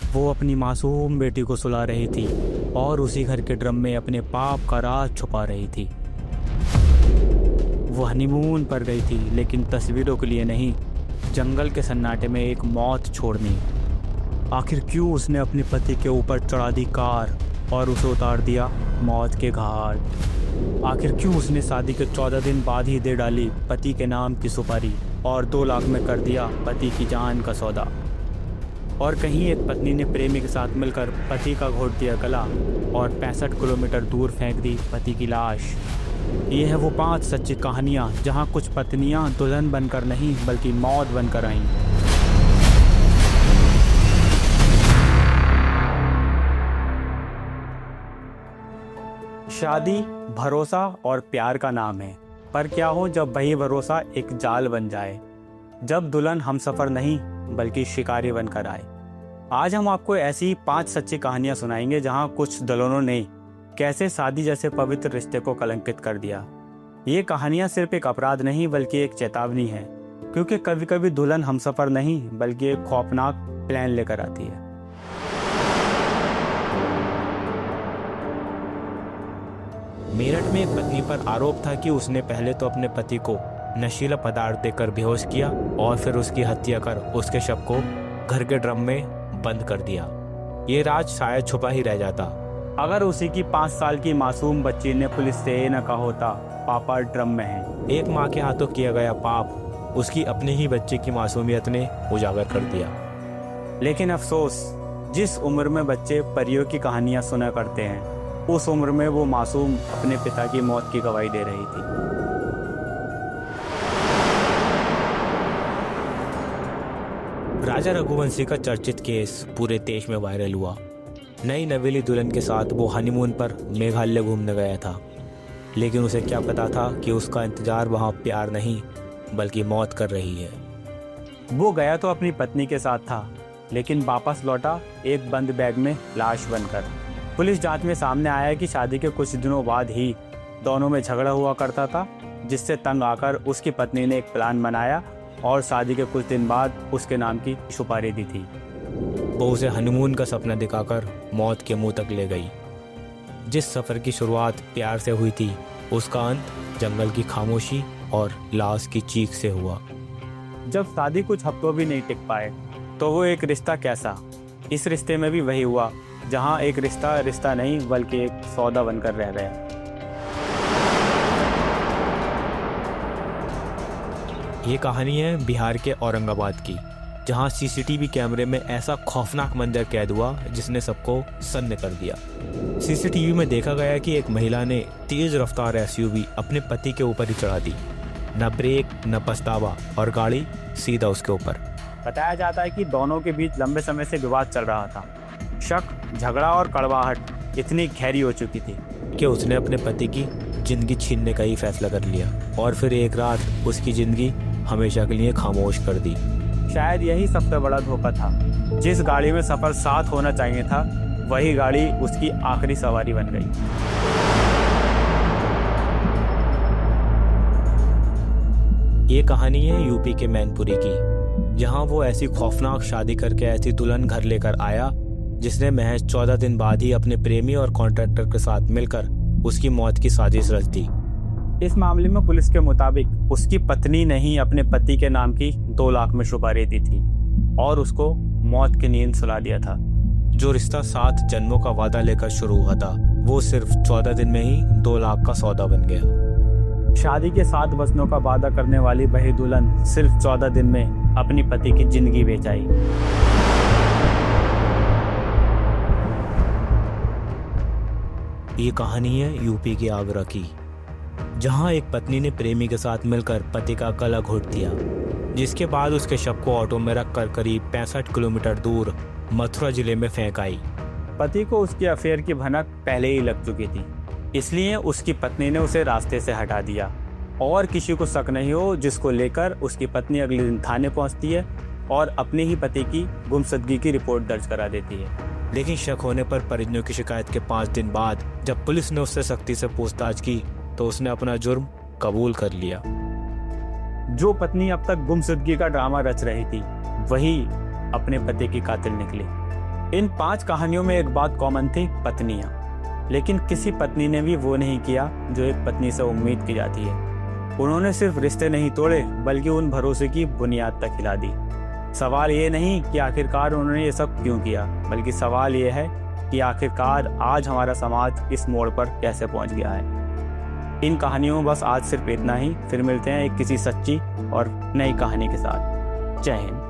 वो अपनी मासूम बेटी को सुला रही थी और उसी घर के ड्रम में अपने पाप का राज छुपा रही थी। वो हनीमून पर गई थी, लेकिन तस्वीरों के लिए नहीं, जंगल के सन्नाटे में एक मौत छोड़नी। आखिर क्यों उसने अपने पति के ऊपर चढ़ा दी कार और उसे उतार दिया मौत के घाट? आखिर क्यों उसने शादी के 14 दिन बाद ही दे डाली पति के नाम की सुपारी और 2 लाख में कर दिया पति की जान का सौदा? और कहीं एक पत्नी ने प्रेमी के साथ मिलकर पति का घोट दिया गला और 65 किलोमीटर दूर फेंक दी पति की लाश। ये है वो 5 सच्ची कहानियाँ जहाँ कुछ पत्नियाँ दुल्हन बनकर नहीं बल्कि मौत बनकर आईं। शादी भरोसा और प्यार का नाम है, पर क्या हो जब वही भरोसा एक जाल बन जाए, जब दुल्हन हमसफर नहीं बल्कि शिकारी बनकर आए। आज हम आपको ऐसी 5 सच्ची कहानियां सुनाएंगे जहां कुछ दुल्हनों ने कैसे शादी जैसे पवित्र रिश्ते को कलंकित कर दिया। ये कहानियां सिर्फ एक अपराध नहीं बल्कि एक चेतावनी है, क्योंकि कभी कभी दुल्हन हमसफर नहीं बल्कि एक खौफनाक प्लान लेकर आती है। मेरठ में एक पत्नी पर आरोप था कि उसने पहले तो अपने पति को नशीला पदार्थ देकर बेहोश किया और फिर उसकी हत्या कर उसके शव को घर के ड्रम में बंद कर दिया। ये राज शायद छुपा ही रह जाता अगर उसी की 5 साल की मासूम बच्ची ने पुलिस से ये न कहा होता पापा ड्रम में है। एक माँ के हाथों किया गया पाप उसकी अपने ही बच्चे की मासूमियत ने उजागर कर दिया। लेकिन अफसोस, जिस उम्र में बच्चे परियों की कहानियां सुना करते हैं, उस उम्र में वो मासूम अपने पिता की मौत की गवाही दे रही थी। राजा रघुवंशी का चर्चित केस पूरे देश में वायरल हुआ। नई नवेली दुल्हन के साथ वो हनीमून पर मेघालय घूमने गया था, लेकिन उसे क्या पता था कि उसका इंतजार वहाँ प्यार नहीं बल्कि मौत कर रही है। वो गया तो अपनी पत्नी के साथ था, लेकिन वापस लौटा एक बंद बैग में लाश बनकर। पुलिस जांच में सामने आया कि शादी के कुछ दिनों बाद ही दोनों में झगड़ा हुआ करता था, जिससे तंग आकर उसकी पत्नी ने एक प्लान बनाया और शादी के कुछ दिन बाद उसके नाम की सुपारी दी थी। वो उसे हनीमून का सपना दिखाकर मौत के मुंह तक ले गई। जिस सफर की शुरुआत प्यार से हुई थी, उसका अंत जंगल की खामोशी और लाश की चीख से हुआ। जब शादी कुछ हफ्तों भी नहीं टिक पाए तो वो एक रिश्ता कैसा। इस रिश्ते में भी वही हुआ, जहां एक रिश्ता रिश्ता नहीं बल्कि एक सौदा बनकर रह गया। ये कहानी है बिहार के औरंगाबाद की, जहां सीसीटीवी कैमरे में ऐसा खौफनाक मंजर कैद हुआ जिसने सबको सन्न कर दिया। सीसीटीवी में देखा गया कि एक महिला ने तेज रफ्तार एसयूवी अपने पति के ऊपर ही चढ़ा दी। न ब्रेक न पछतावा और गाड़ी सीधा उसके ऊपर। बताया जाता है कि दोनों के बीच लंबे समय से विवाद चल रहा था। शक, झगड़ा और कड़वाहट इतनी गहरी हो चुकी थी कि उसने अपने पति की जिंदगी छीनने का ही फैसला कर लिया और फिर एक रात उसकी जिंदगी हमेशा के लिए खामोश कर दी। शायद यही सबसे बड़ा धोखा था। जिस गाड़ी में सफर साथ होना चाहिए था, वही गाड़ी उसकी आखिरी सवारी बन गई। ये कहानी है यूपी के मैनपुरी की, जहां वो ऐसी खौफनाक शादी करके ऐसी दुल्हन घर लेकर आया जिसने महज 14 दिन बाद ही अपने प्रेमी और कॉन्ट्रैक्टर के साथ मिलकर उसकी मौत की साजिश रच दी। इस मामले में पुलिस के मुताबिक उसकी पत्नी ने ही अपने पति के नाम की 2 लाख में सुपारी दी थी और उसको मौत की नींद सुला दिया था। जो रिश्ता 7 जन्मों का वादा लेकर शुरू हुआ था, वो सिर्फ 14 दिन में ही 2 लाख का सौदा बन गया। शादी के 7 वचनों का वादा करने वाली वही दुल्हन सिर्फ 14 दिन में अपनी पति की जिंदगी बेचाई। ये कहानी है यूपी के आगरा की, जहां एक पत्नी ने प्रेमी के साथ मिलकर पति का गला घोट दिया, जिसके बाद उसके शव को ऑटो में रखकर करीब 65 किलोमीटर दूर मथुरा जिले में फेंक आई। पति को उसके अफेयर की भनक पहले ही लग चुकी थी, इसलिए उसकी पत्नी ने उसे रास्ते से हटा दिया और किसी को शक नहीं हो, जिसको लेकर उसकी पत्नी अगले दिन थाने पहुंचती है और अपने ही पति की गुमशुदगी की रिपोर्ट दर्ज करा देती है। लेकिन शक होने पर परिजनों की शिकायत के 5 दिन बाद जब पुलिस ने उससे सख्ती से पूछताछ की तो उसने अपना जुर्म कबूल कर लिया। जो पत्नी अब तक गुमशुदगी का ड्रामा रच रही थी, वही अपने पति की कातिल निकली। इन 5 कहानियों में एक बात कॉमन थी, पत्नियां। लेकिन किसी पत्नी ने भी वो नहीं किया जो एक पत्नी से उम्मीद की जाती है। उन्होंने सिर्फ रिश्ते नहीं तोड़े बल्कि उन भरोसे की बुनियाद तक हिला दी। सवाल ये नहीं कि आखिरकार उन्होंने ये सब क्यों किया, बल्कि सवाल ये है कि आखिरकार आज हमारा समाज इस मोड़ पर कैसे पहुंच गया है। इन कहानियों में बस आज सिर्फ इतना ही। फिर मिलते हैं एक किसी सच्ची और नई कहानी के साथ। जय हिंद।